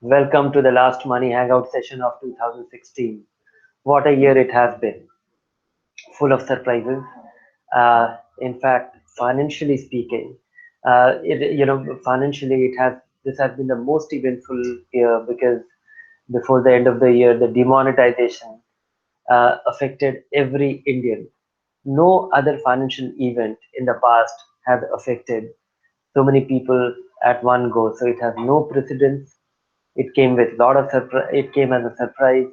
Welcome to the last Money Hangout session of 2016. What a year it has been, full of surprises. In fact, financially speaking, financially this has been the most eventful year because before the end of the year, the demonetisation affected every Indian. No other financial event in the past has affected so many people at one go. So it has no precedence. It came with lot of surprise. It came as a surprise.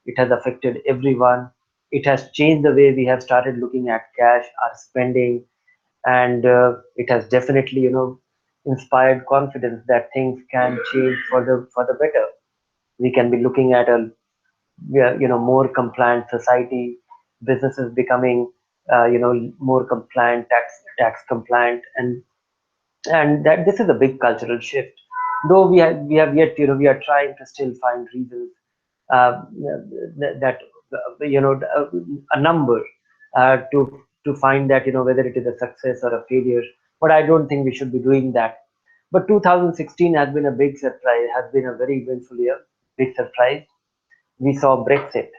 It has affected everyone. It has changed the way we have started looking at cash, our spending, and it has definitely, inspired confidence that things can change for the better. We can be looking at a more compliant society, businesses becoming more compliant, tax compliant, and that this is a big cultural shift. Though we have yet, we are trying to still find reasons uh, that a number to find that, whether it is a success or a failure. But I don't think we should be doing that. But 2016 has been a big surprise, has been a very eventful year, big surprise. We saw Brexit,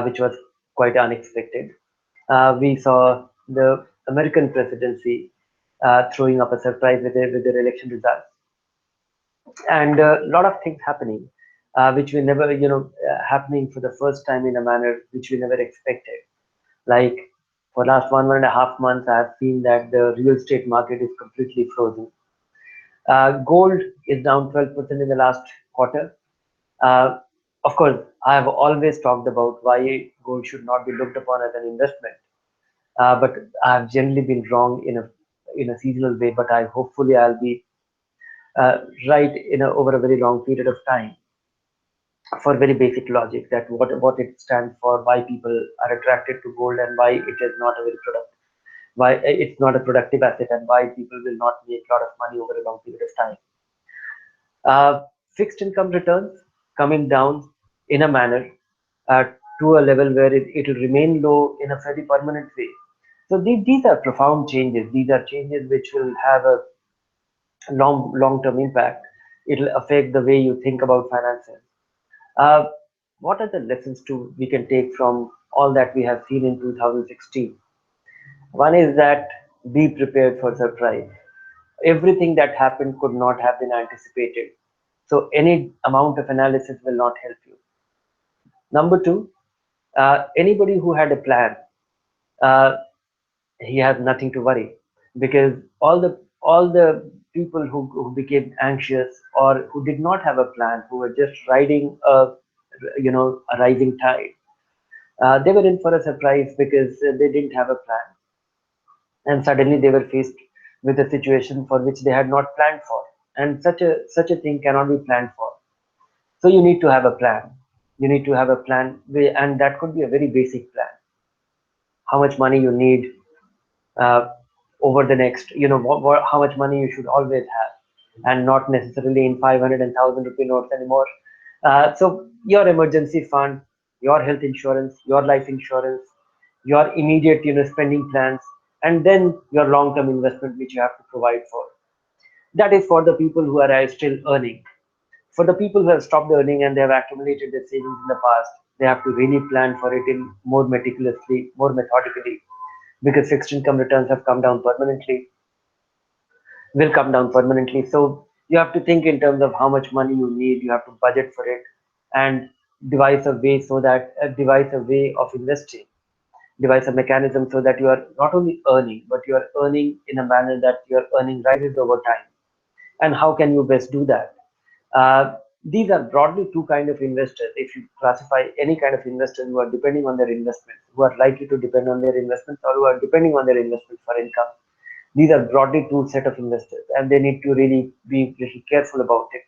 which was quite unexpected. We saw the American presidency throwing up a surprise with their election results, and a lot of things happening, which we never, happening for the first time in a manner which we never expected. Like for last 1.5 months, I have seen that the real estate market is completely frozen. Gold is down 12% in the last quarter. Uh, of course, I have always talked about why gold should not be looked upon as an investment, but I have generally been wrong in a seasonal way. But I hopefully I'll be uh, right over a very long period of time, for very basic logic that what it stands for, why people are attracted to gold, and why it is not a very product, why it's not a productive asset, and why people will not make a lot of money over a long period of time. Fixed income returns coming down in a manner uh, to a level where it will remain low in a very permanent way. So these are profound changes. These are changes which will have a long term impact. It will affect the way you think about finances. Uh, what are the lessons we can take from all that we have seen in 2016? One is that be prepared for surprise. Everything that happened could not have been anticipated. So any amount of analysis will not help you. Number two, anybody who had a plan, uh, he has nothing to worry, because all the people who became anxious or who did not have a plan, who were just riding a rising tide, they were in for a surprise because they didn't have a plan, and suddenly they were faced with a situation for which they had not planned for, and such a thing cannot be planned for. So you need to have a plan. You need to have a plan, and that could be a very basic plan. How much money you need uh, over the next, how much money you should always have, and not necessarily in 500 and 1,000 rupee notes anymore. So your emergency fund, your health insurance, your life insurance, your immediate, spending plans, and then your long-term investment which you have to provide for. That is for the people who are still earning. For the people who have stopped earning and they have accumulated their savings in the past, they have to really plan for it in more meticulously, more methodically, because fixed income returns have come down permanently, will come down permanently. So you have to think in terms of how much money you need. You have to budget for it, and devise a way of investing, devise a mechanism so that you are not only earning, but you are earning in a manner that your earning rises over time. And how can you best do that? Uh, these are broadly two kind of investors. If you classify any kind of investors who are depending on their investments, who are likely to depend on their investments, or who are depending on their investments for income, these are broadly two set of investors, and they need to really be little careful about it,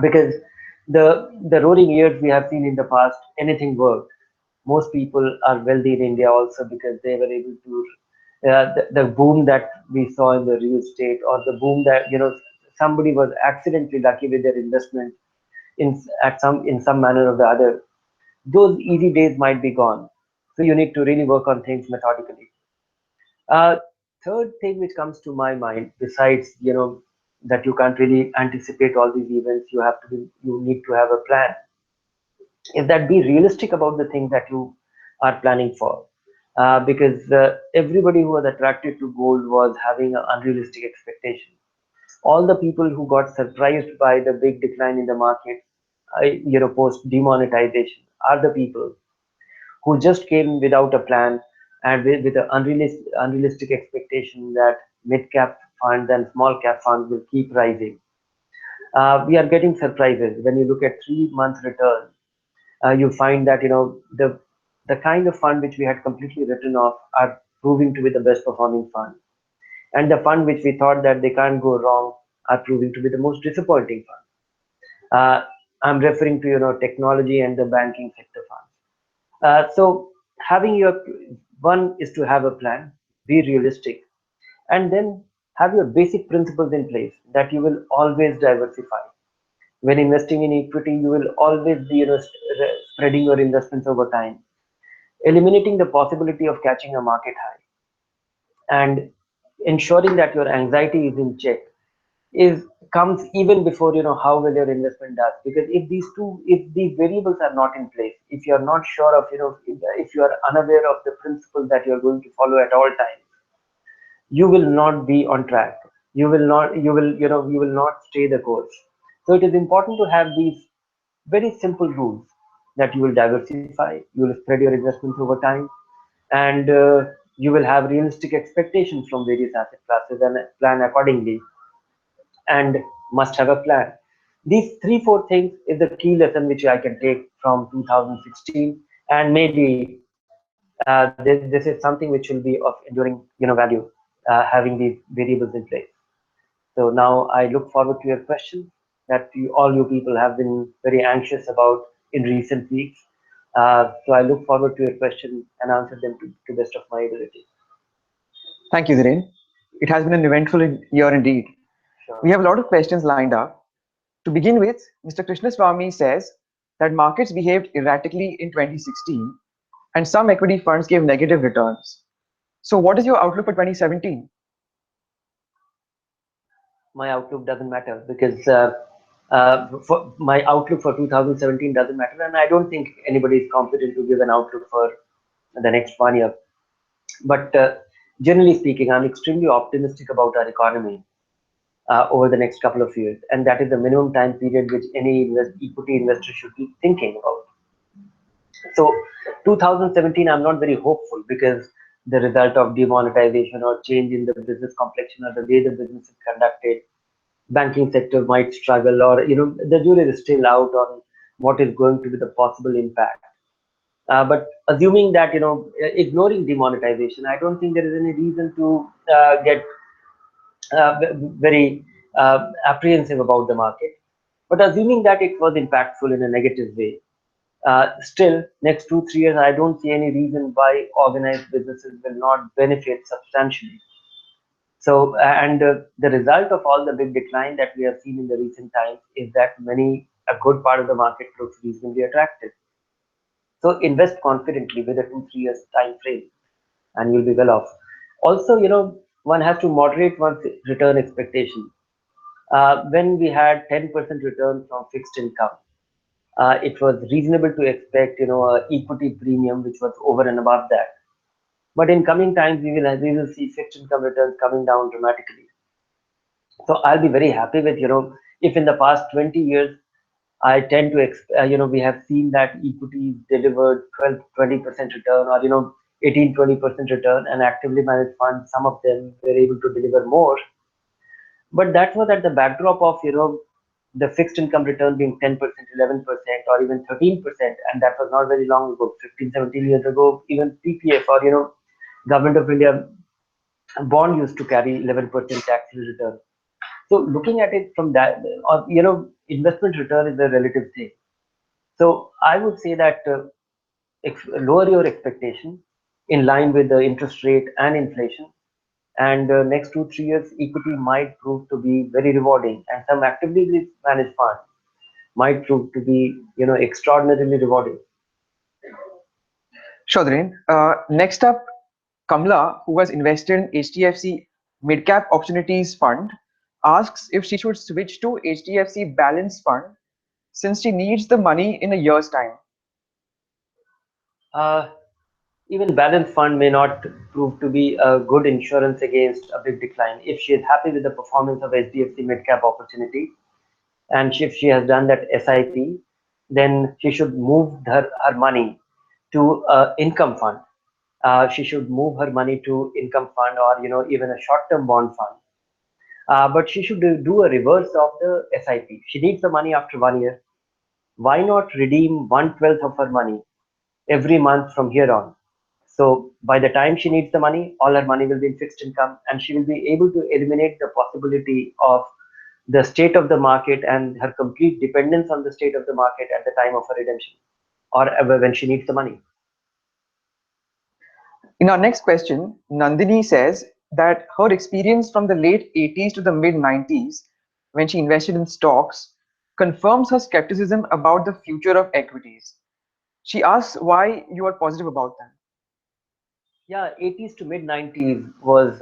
because the roaring years we have seen in the past, anything worked. Most people are wealthy in India also because they were able to the boom that we saw in the real estate, or the boom that somebody was accidentally lucky with their investment in some manner or the other. Those easy days might be gone. So you need to really work on things methodically. Uh, Third thing which comes to my mind, besides that you can't really anticipate all these events. You need to have a plan. Is that be realistic about the things that you are planning for, because everybody who was attracted to gold was having an unrealistic expectation. All the people who got surprised by the big decline in the market, post demonetization, are the people who just came without a plan and with an unrealistic expectation that mid cap funds and small cap funds will keep rising. We are getting surprises when you look at 3 month return. You find that the kind of fund which we had completely written off are proving to be the best performing fund, and the fund which we thought that they can't go wrong are proving to be the most disappointing fund. I'm referring to technology and the banking sector funds. So having your one is to have a plan, be realistic, and then have your basic principles in place that you will always diversify. When investing in equity, you will always be spreading your investments over time, eliminating the possibility of catching a market high, and ensuring that your anxiety is in check is comes even before how well your investment does. Because if these variables are not in place, if you are not sure of if you are unaware of the principles that you are going to follow at all times, you will not be on track. You will not stay the course. So it is important to have these very simple rules, that you will diversify, you will spread your investments over time, and you will have realistic expectations from various asset classes and plan accordingly, and must have a plan. These three, four things is the key lesson which I can take from 2016, and maybe this is something which will be of enduring value, having these variables in place. So now I look forward to your questions that all you people have been very anxious about in recent weeks. So I look forward to your question and answer them to best of my ability. Thank you, Dhiren. It has been an eventful year indeed. Sure. We have a lot of questions lined up. To begin with, Mr. Krishnaswamy says that markets behaved erratically in 2016 and some equity funds gave negative returns. So, what is your outlook for 2017? My outlook doesn't matter, because for my outlook for 2017 doesn't matter, and I don't think anybody is competent to give an outlook for the next 1 year. But generally speaking, I'm extremely optimistic about our economy over the next couple of years, and that is the minimum time period which any equity investor should be thinking about. So 2017, I'm not very hopeful, because the result of demonetization or change in the business complexion or the way the business is conducted, banking sector might struggle, or the jury is still out on what is going to be the possible impact. But assuming that ignoring demonetization, I don't think there is any reason to get very apprehensive about the market. But assuming that it was impactful in a negative way, still, next 2 3 years, I don't see any reason why organized businesses will not benefit substantially. So, and the result of all the big decline that we have seen in the recent times is that a good part of the market looks reasonably attractive. So, invest confidently with a 2 3 years time frame, and you'll be well off. Also, one has to moderate one's return expectation. When we had 10% return from fixed income, it was reasonable to expect, a equity premium which was over and above that. But in coming times, we will see fixed income returns coming down dramatically. So I'll be very happy with, if in the past 20 years, I tend to, we have seen that equities delivered 12-20% return, or 18-20% return, and actively managed funds, some of them were able to deliver more. But that was at the backdrop of the fixed income return being 10%, 11%, or even 13%, and that was not very long ago, 15, 17 years ago. Even PPF, or Government of India bond used to carry 11% tax return. So looking at it from that, or investment return is a relative thing. So I would say that lower your expectation in line with the interest rate and inflation, and next 2 3 years, equity might prove to be very rewarding, and some actively managed funds might prove to be extraordinarily rewarding. Sure, Dhiren. Next up, Kamla, who has invested in HDFC Midcap Opportunities Fund, asks if she should switch to HDFC Balanced Fund since she needs the money in a year's time. Uh, Even balanced fund may not prove to be a good insurance against a big decline. If she is happy with the performance of HDFC Midcap Opportunity, and if she has done that SIP, then she should move her money to income fund. She should move her money to income fund, or even a short-term bond fund. But she should do a reverse of the SIP. She needs the money after 1 year. Why not redeem 1/12 of her money every month from here on? So by the time she needs the money, all her money will be in fixed income, and she will be able to eliminate the possibility of the state of the market and her complete dependence on the state of the market at the time of her redemption, or ever when she needs the money. In our next question, Nandini says that her experience from the late 80s to the mid 90s, when she invested in stocks, confirms her skepticism about the future of equities. She asks why you are positive about them. Yeah, 80s to mid 90s was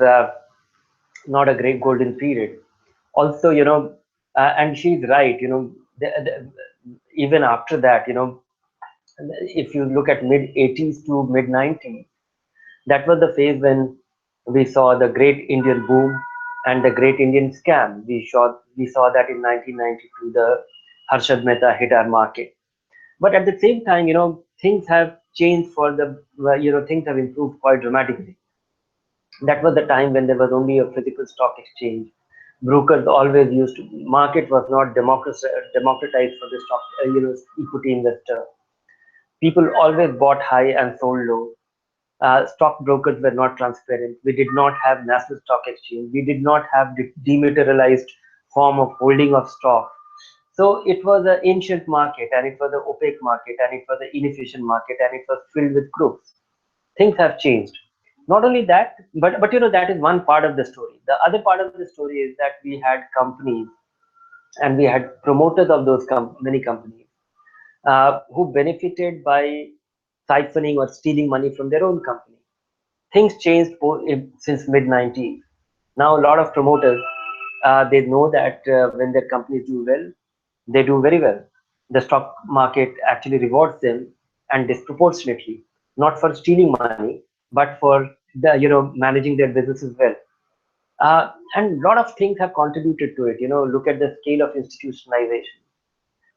not a great golden period. Also, and she's right. Even after that, if you look at mid 80s to mid 90s, that was the phase when we saw the Great Indian Boom and the Great Indian Scam. We saw that in 1992, the Harshad Mehta hit our market. But at the same time, things have changed for the, things have improved quite dramatically. That was the time when there was only a physical stock exchange. Brokers always used to, market was not democratized for the stock, equity investor. People always bought high and sold low. Stockbrokers were not transparent. We did not have national stock exchange. We did not have dematerialized form of holding of stock. So it was an ancient market, and it was an opaque market, and it was an inefficient market, and it was filled with crooks. Things have changed. Not only that, but that is one part of the story. The other part of the story is that we had companies, and we had promoters of those many companies who benefited by siphoning or stealing money from their own company. Things changed since mid 90s. Now a lot of promoters, they know that when their companies do well, they do very well. The stock market actually rewards them, and disproportionately, not for stealing money, but for managing their businesses well. And a lot of things have contributed to it. Look at the scale of institutionalization.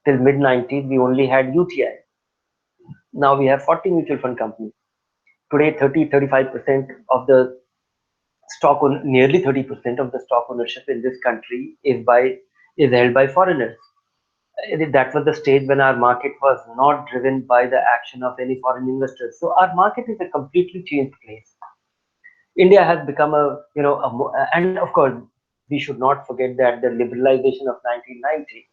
Till mid 90s, we only had UTI. Now we have 40 mutual fund companies. Today, 30-35% of the nearly 30% of the stock ownership in this country is held by foreigners. That was the stage when our market was not driven by the action of any foreign investors. So our market is a completely changed place. India has become and of course, we should not forget that the liberalization of 1990,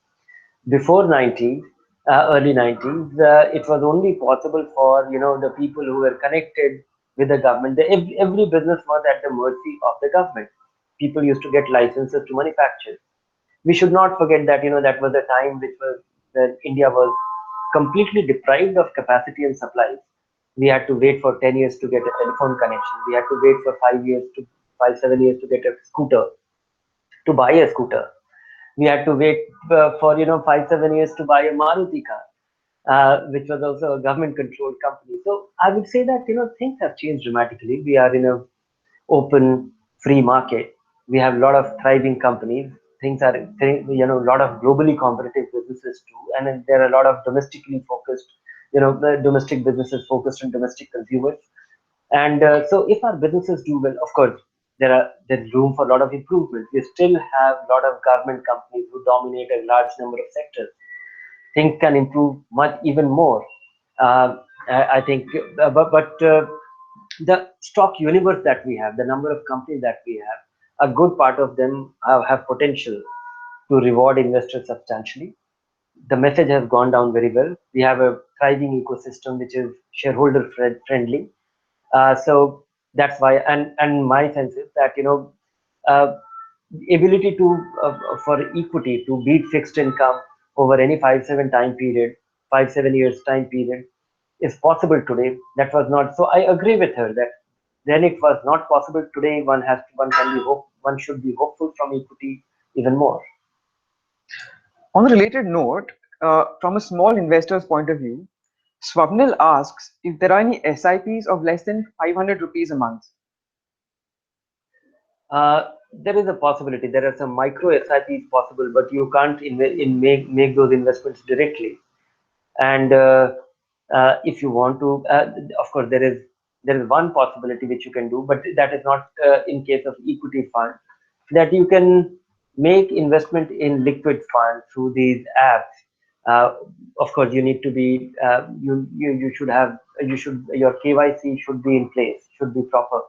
before 90s, early 90s, it was only possible for the people who were connected with the government. Every business was at the mercy of the government. People used to get licenses to manufacture. We should not forget that that was a time which was when India was completely deprived of capacity and supplies. We had to wait for 10 years to get a telephone connection. We had to wait for 5 7 years to get a scooter, to buy a scooter. We had to wait for 5 7 years to buy a Maruti car, which was also a government controlled company. So I would say that things have changed dramatically. We are in a open free market. We have a lot of thriving companies. Things are a lot of globally competitive businesses too, and then there are a lot of domestically focused, the domestic businesses focused on domestic consumers. And so if our businesses do well, of course, there's room for a lot of improvement. We still have a lot of government companies who dominate a large number of sectors. Things can improve much even more. I think, but the stock universe that we have, the number of companies that we have, a good part of them have potential to reward investors substantially. The message has gone down very well. We have a thriving ecosystem which is shareholder friendly. So that's why, and my sense is that uh, ability to for equity to beat fixed income over any 5 7 years time period is possible today. That was not so. I agree with her that then it was not possible. Today one can be one should be hopeful from equity even more. On a related note, from a small investor's point of view, Swapnil asks if there are any SIPs of less than 500 rupees a month. There is a possibility. There are some micro SIPs possible, but you can't make those investments directly. And if you want to, of course, there is one possibility which you can do, but that is not in case of equity fund, that you can make investment in liquid fund through these apps. Uh, of course, you need to be you should have your KYC should be in place, should be proper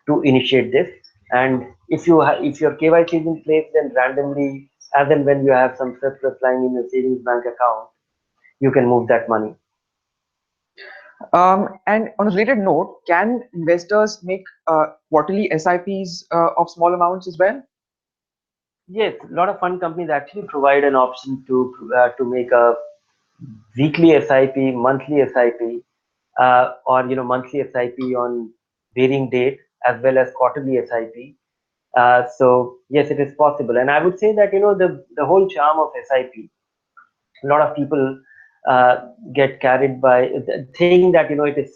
to initiate this. And if your KYC is in place, then randomly, as and when you have some surplus lying in your savings bank account, you can move that money. And on a related note, can investors make quarterly SIPs of small amounts as well? Yes, a lot of fund companies actually provide an option to make a weekly SIP, monthly SIP, or monthly SIP on varying date, as well as quarterly SIP. So yes, it is possible, and I would say that the whole charm of SIP. A lot of people get carried by thinking that it is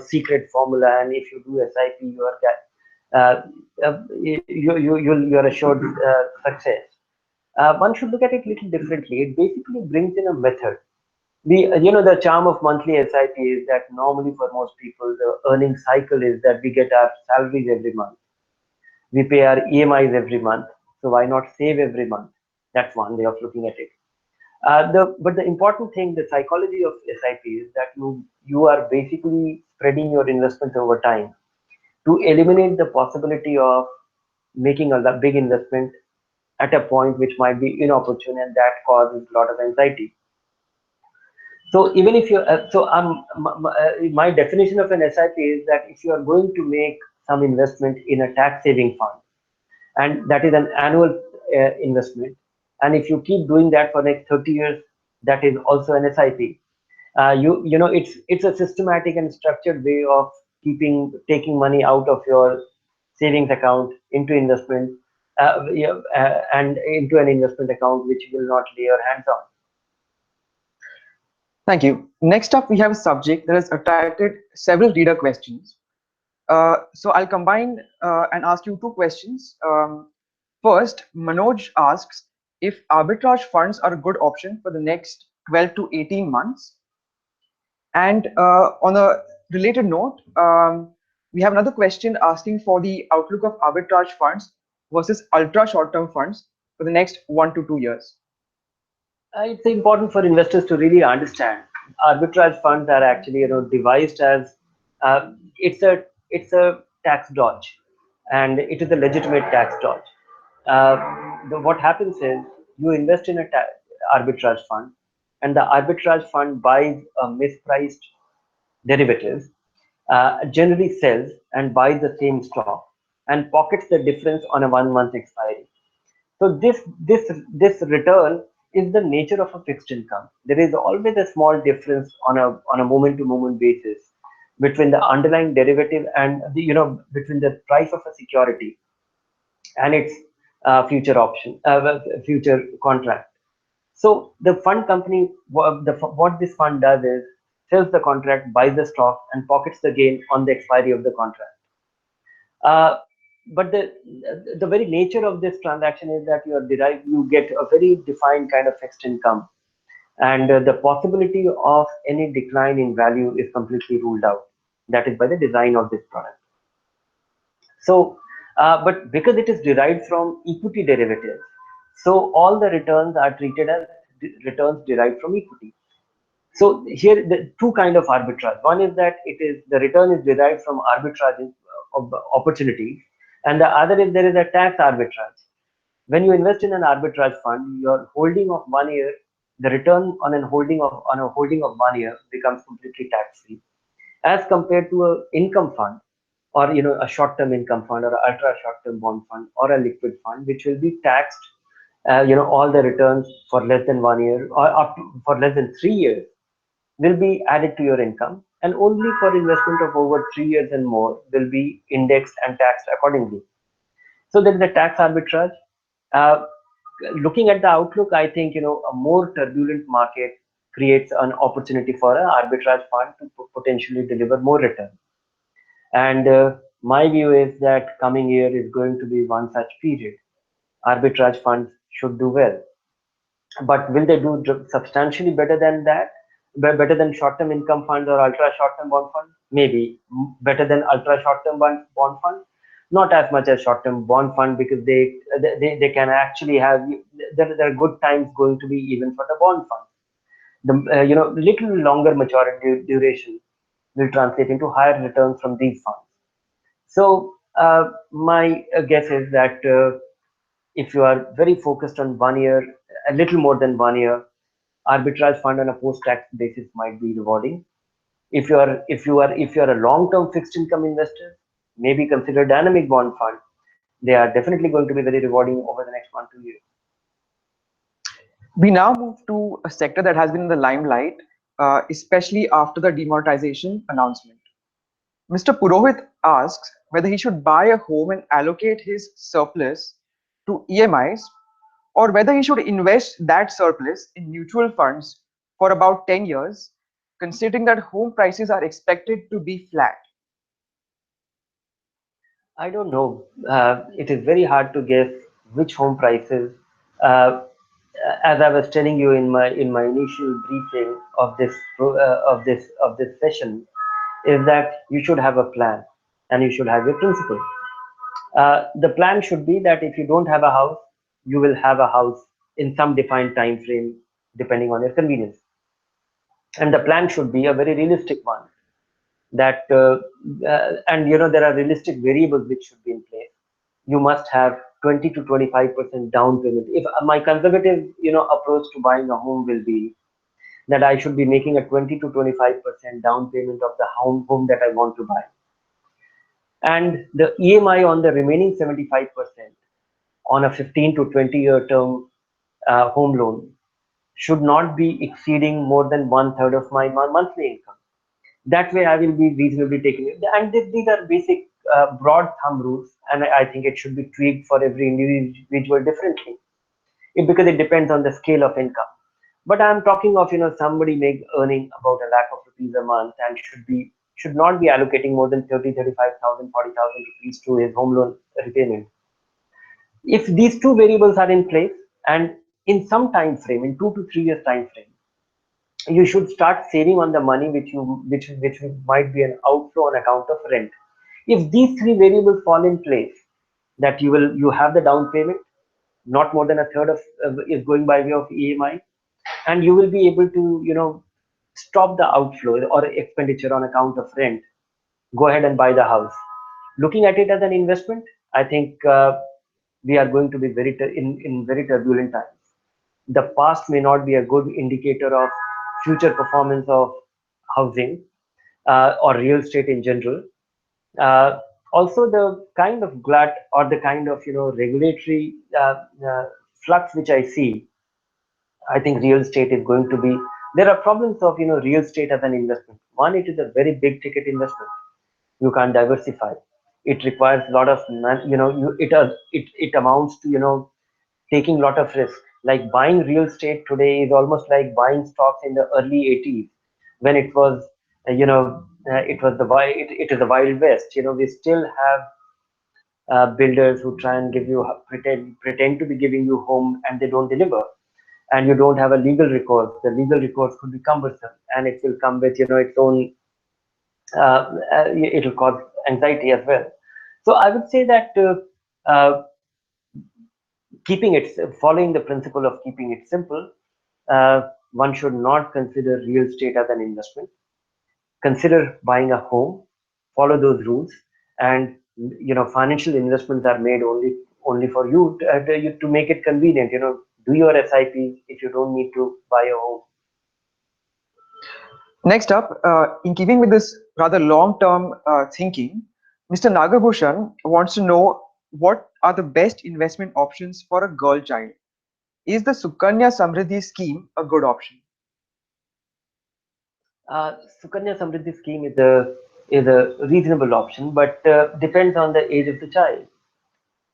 secret formula, and if you do SIP, you are you're assured success. One should look at it a little differently. It basically brings in a method. The charm of monthly SIP is that normally for most people the earning cycle is that we get our salaries every month, we pay our EMIs every month, so why not save every month? That's one way of looking at it. But the important thing, the psychology of SIP is that you are basically spreading your investments over time to eliminate the possibility of making a big investment at a point which might be inopportune, and that causes a lot of anxiety. So even if you my definition of an SIP is that if you are going to make some investment in a tax saving fund, and that is an annual investment, and if you keep doing that for next 30 years, that is also an SIP. It's a systematic and structured way of taking money out of your savings account into investment, and into an investment account which you will not lay your hands on. Thank you. Next up, we have a subject that has attracted several reader questions. So I'll combine and ask you two questions. First, Manoj asks if arbitrage funds are a good option for the next 12 to 18 months. And on a related note, we have another question asking for the outlook of arbitrage funds versus ultra short-term funds for the next 1 to 2 years. It's important for investors to really understand arbitrage funds are actually devised as it's a tax dodge, and it is a legitimate tax dodge. Uh, what happens is you invest in a arbitrage fund, and the arbitrage fund buys a mispriced derivatives, generally sells and buys the same stock and pockets the difference on a 1 month expiry. So this return is the nature of a fixed income. There is always a small difference on a moment to moment basis between the underlying derivative and between the price of a security and its future contract. So the fund company, what this fund does is sells the contract, buys the stock, and pockets the gain on the expiry of the contract. Uh, but the very nature of this transaction is that you get a very defined kind of fixed income, and the possibility of any decline in value is completely ruled out. That is by the design of this product. So, but because it is derived from equity derivatives, so all the returns are treated as returns derived from equity. So here the two kind of arbitrage. One is that the return is derived from arbitrage of opportunities, and the other is there is a tax arbitrage. When you invest in an arbitrage fund, your holding of 1 year, the return on a holding of 1 year becomes completely tax free, as compared to a income fund, or a short-term income fund, or an ultra short-term bond fund, or a liquid fund, which will be taxed. All the returns for less than 1 year or for less than 3 years will be added to your income, and only for investment of over 3 years and more will be indexed and taxed accordingly. So there is a tax arbitrage. Uh, Looking at the outlook, I think a more turbulent market creates an opportunity for an arbitrage fund to potentially deliver more return. And my view is that coming year is going to be one such period. Arbitrage funds should do well, but will they do substantially better than that? Better than short-term income funds or ultra short-term bond fund? Maybe. Better than ultra short-term bond fund? Not as much as short-term bond fund, because they can actually have, there are good times going to be even for the bond fund. The little longer maturity duration will translate into higher returns from these funds. So my guess is that if you are very focused on 1 year, a little more than 1 year, arbitrage fund on a post-tax basis might be rewarding. If you are a long-term fixed income investor, maybe consider dynamic bond fund. They are definitely going to be very rewarding over the next 1 2 years. We now move to a sector that has been in the limelight, especially after the demonetization announcement. Mr. Purohit asks whether he should buy a home and allocate his surplus to EMIs, or whether he should invest that surplus in mutual funds for about 10 years, considering that home prices are expected to be flat. I don't know. It is very hard to guess which home prices. Uh, as I was telling you in my initial briefing of this session, is that you should have a plan and you should have a principle. The plan should be that if you don't have a house, you will have a house in some defined time frame, depending on your convenience. And the plan should be a very realistic one. That and there are realistic variables which should be in place. You must have 20 to 25% down payment. If my conservative approach to buying a home will be that I should be making a 20 to 25% down payment of the home that I want to buy, and the EMI on the remaining 75% on a 15 to 20-year term home loan should not be exceeding more than one third of my monthly income. That way I will be reasonably taking it. And these are basic broad thumb rules, and I think it should be tweaked for every individual differently, because it depends on the scale of income. But I'm talking of somebody earning about a lakh of rupees a month and should not be allocating more than 35,000, 40,000 rupees to his home loan repayment. If these two variables are in place, and in some time frame, in 2 to 3 years time frame, you should start saving on the money which might be an outflow on account of rent. If these three variables fall in place, that you have the down payment, not more than a third of is going by way of EMI, and you will be able to stop the outflow or expenditure on account of rent. Go ahead and buy the house. Looking at it as an investment, I think we are going to be in very turbulent times. The past may not be a good indicator of future performance of housing or real estate in general. Uh, Also, the kind of glut or the kind of regulatory flux which I see, I think real estate is going to be. There are problems of real estate as an investment. One, it is a very big ticket investment. You can't diversify. It requires a lot of it amounts to taking a lot of risk. Like buying real estate today is almost like buying stocks in the early 80s, when it was it was it is the wild west. We still have builders who try and pretend to be giving you home, and they don't deliver, and you don't have a legal recourse. The legal recourse could be cumbersome, and it will come with its own it will cause anxiety as well. So I would say that keeping it following the principle of keeping it simple, one should not consider real estate as an investment. Consider buying a home, follow those rules, and financial investments are made only for you to make it convenient. Do your SIP if you don't need to buy a home. Next up, in keeping with this rather long-term thinking, Mr. Nagabhushan wants to know what are the best investment options for a girl child. Is the Sukanya Samridhi scheme a good option? Sukanya Samriddhi scheme is a reasonable option, but depends on the age of the child.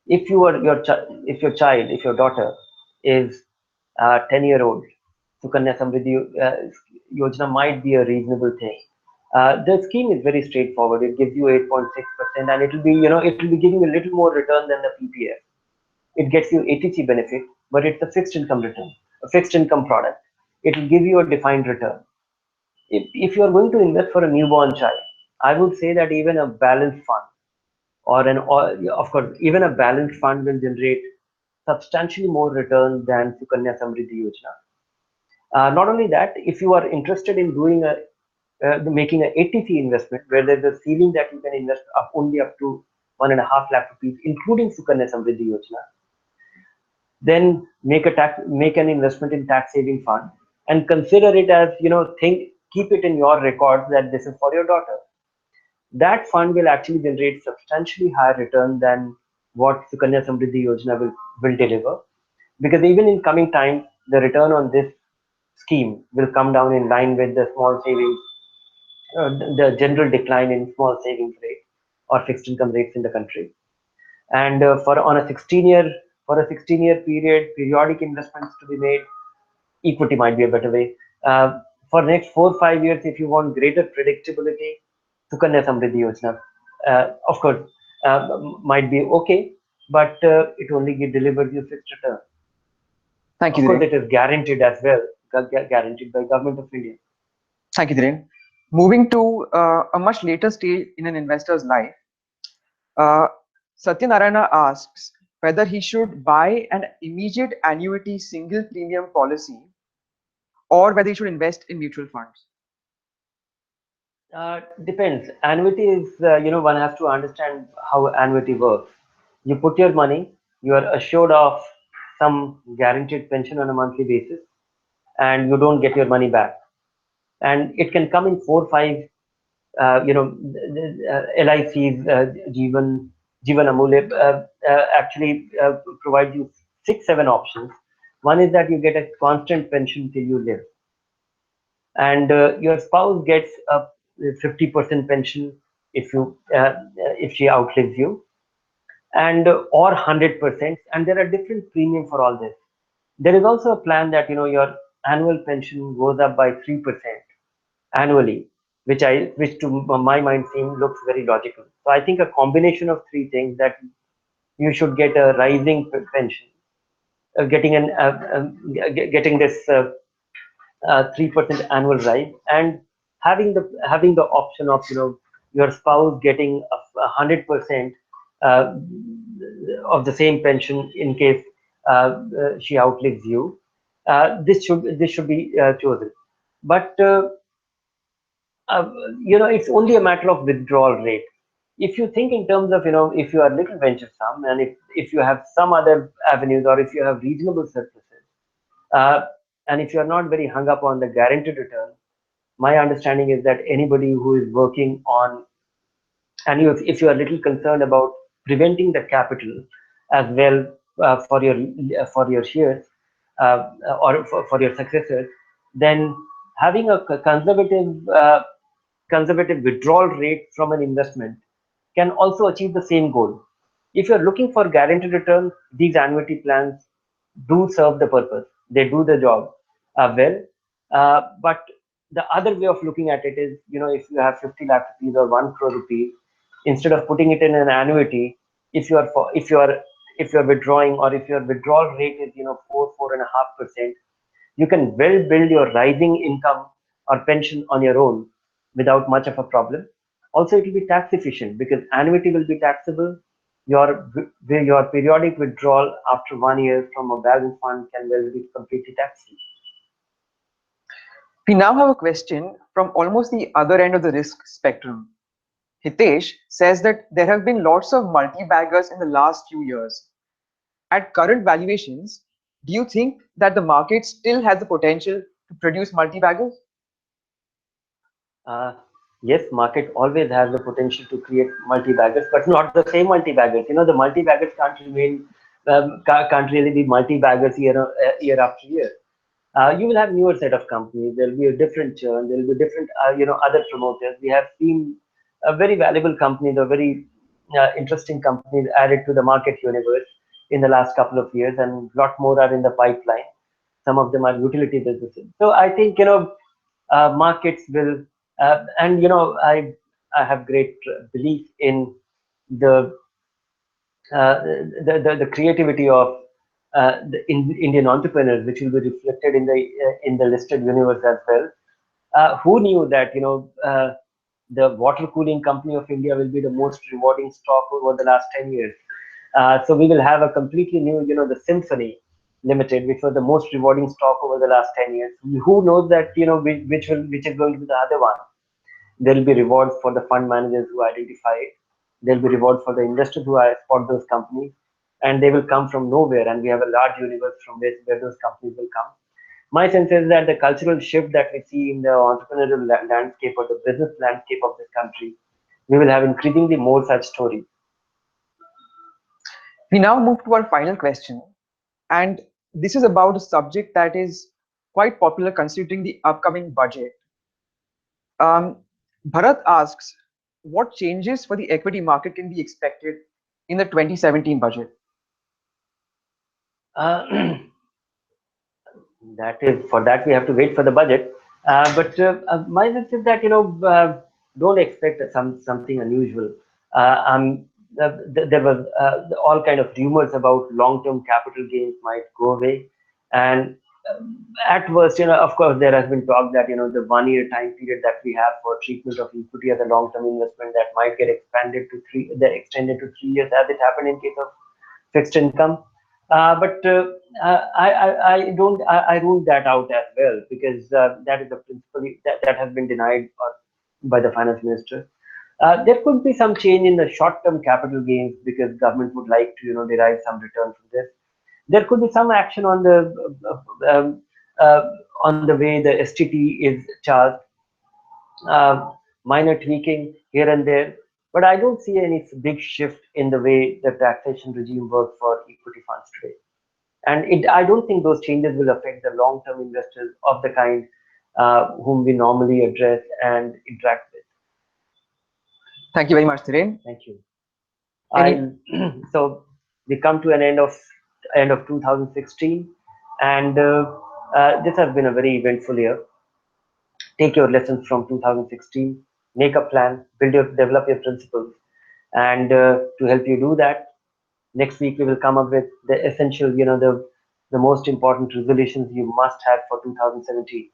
If you are if your child, if your daughter is 10-year-old, Sukanya Samridhi Yojana might be a reasonable thing. The scheme is very straightforward. It gives you 8.6%, and it'll be, it'll be giving you a little more return than the PPF. It gets you ATC benefit, but it's a fixed income return, a fixed income product. It'll give you a defined return. If you are going to invest for a newborn child, I would say that even a balanced fund or of course, even a balanced fund will generate substantially more return than Sukanya Samriddhi Yojana. Not only that, if you are interested in doing making an ATC investment where there's a ceiling that you can invest only up to 1.5 lakh rupees, including Sukanya Samriddhi Yojana, then make an investment in tax saving fund and consider it as, keep it in your records that this is for your daughter. That fund will actually generate substantially higher return than what Sukanya Samriddhi Yojana will deliver. Because even in coming times, the return on this scheme will come down in line with the small savings, the general decline in small savings rate or fixed income rates in the country. And for a 16-year period, periodic investments to be made, equity might be a better way. For next 4 or 5 years, if you want greater predictability, Sukanya Samriddhi Yojana, of course, might be okay, but it only delivers you fixed return. Thank you, Of course, Dhiren. it is guaranteed as well, guaranteed by Government of India. Thank you, Dhiren. Moving to a much later stage in an investor's life, uh, Satyanarayana asks whether he should buy an immediate annuity single premium policy or whether he should invest in mutual funds. Depends. Annuity is, one has to understand how annuity works. You put your money, you are assured of some guaranteed pension on a monthly basis, and you don't get your money back. And it can come in four, five, LICs, Jeevan Amulya actually provide you 6, 7 options. One is that you get a constant pension till you live, and your spouse gets a 50% pension if she outlives you, and or 100%. And there are different premium for all this. There is also a plan that your annual pension goes up by 3% annually, which to my mind looks very logical. So I think a combination of three things, that you should get a rising pension, getting this 3% annual rise, and having the option of your spouse getting 100% uh, of the same pension in case she outlives you. This should be chosen, but uh, it's only a matter of withdrawal rate. If you think in terms of, if you are little venturesome, and if you have some other avenues, or if you have reasonable surpluses, uh, and if you are not very hung up on the guaranteed return, my understanding is that anybody who is working on, and if you are a little concerned about preventing the capital as well, for your shares, or for your successors, then having a conservative withdrawal rate from an investment can also achieve the same goal. If you're looking for guaranteed return, these annuity plans do serve the purpose. They do the job well. But the other way of looking at it is, if you have 50 lakh rupees or 1 crore rupees, instead of putting it in an annuity, if you are for, if you're withdrawing, or if your withdrawal rate is 4.5%, you can well build your rising income or pension on your own without much of a problem. Also, it will be tax efficient because annuity will be taxable. Your periodic withdrawal after 1 year from a balanced fund can well be completely tax free. We now have a question from almost the other end of the risk spectrum. Hitesh says that there have been lots of multi-baggers in the last few years. At current valuations, do you think that the market still has the potential to produce multi-baggers? Uh, yes, market always has the potential to create multi-baggers, but not the same multi-baggers. The multi-baggers can't remain, can't really be multi-baggers year after year. You will have newer set of companies. There will be a different churn. There will be different, other promoters. We have seen very valuable companies, or very interesting companies added to the market universe in the last couple of years, and a lot more are in the pipeline. Some of them are utility businesses. So I think markets will, and I have great belief in the the creativity of Indian entrepreneurs, which will be reflected in the listed universe as well. Who knew that the water cooling company of India will be the most rewarding stock over the last 10 years? So we will have a completely new, the Symphony Limited, which was the most rewarding stock over the last 10 years. Who knows that, which is going to be the other one? There will be rewards for the fund managers who identify it. There will be rewards for the investors who spot those companies, and they will come from nowhere. And we have a large universe from where those companies will come. My sense is that the cultural shift that we see in the entrepreneurial landscape or the business landscape of this country, we will have increasingly more such stories. We now move to our final question, and this is about a subject that is quite popular considering the upcoming budget. Um, Bharat asks, what changes for the equity market can be expected in the 2017 budget? That is, for that we have to wait for the budget. But my sense is that don't expect something unusual. There was all kind of rumors about long-term capital gains might go away, and at worst, of course, there has been talk that the 1 year time period that we have for treatment of equity as a long-term investment, that might get extended to 3 years, as it happened in case of fixed income. But I don't I rule that out as well, because that is a principle that has been denied by the finance minister. There could be some change in the short-term capital gains because government would like to derive some return from this. There could be some action on the way the STT is charged, minor tweaking here and there, but I don't see any big shift in the way the taxation regime works for equity funds today. And I don't think those changes will affect the long-term investors of the kind whom we normally address and interact with. Thank you very much, Dhiren. Thank you. Any, So we come to an end of 2016, and this has been a very eventful year. Take your lessons from 2016, make a plan, develop your principles, and to help you do that, next week we will come up with the essential, the most important resolutions you must have for 2017.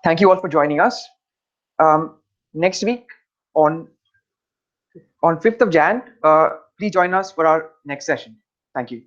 thank you all for joining us. Next week on 5th of Jan, please join us for our next session. Thank you.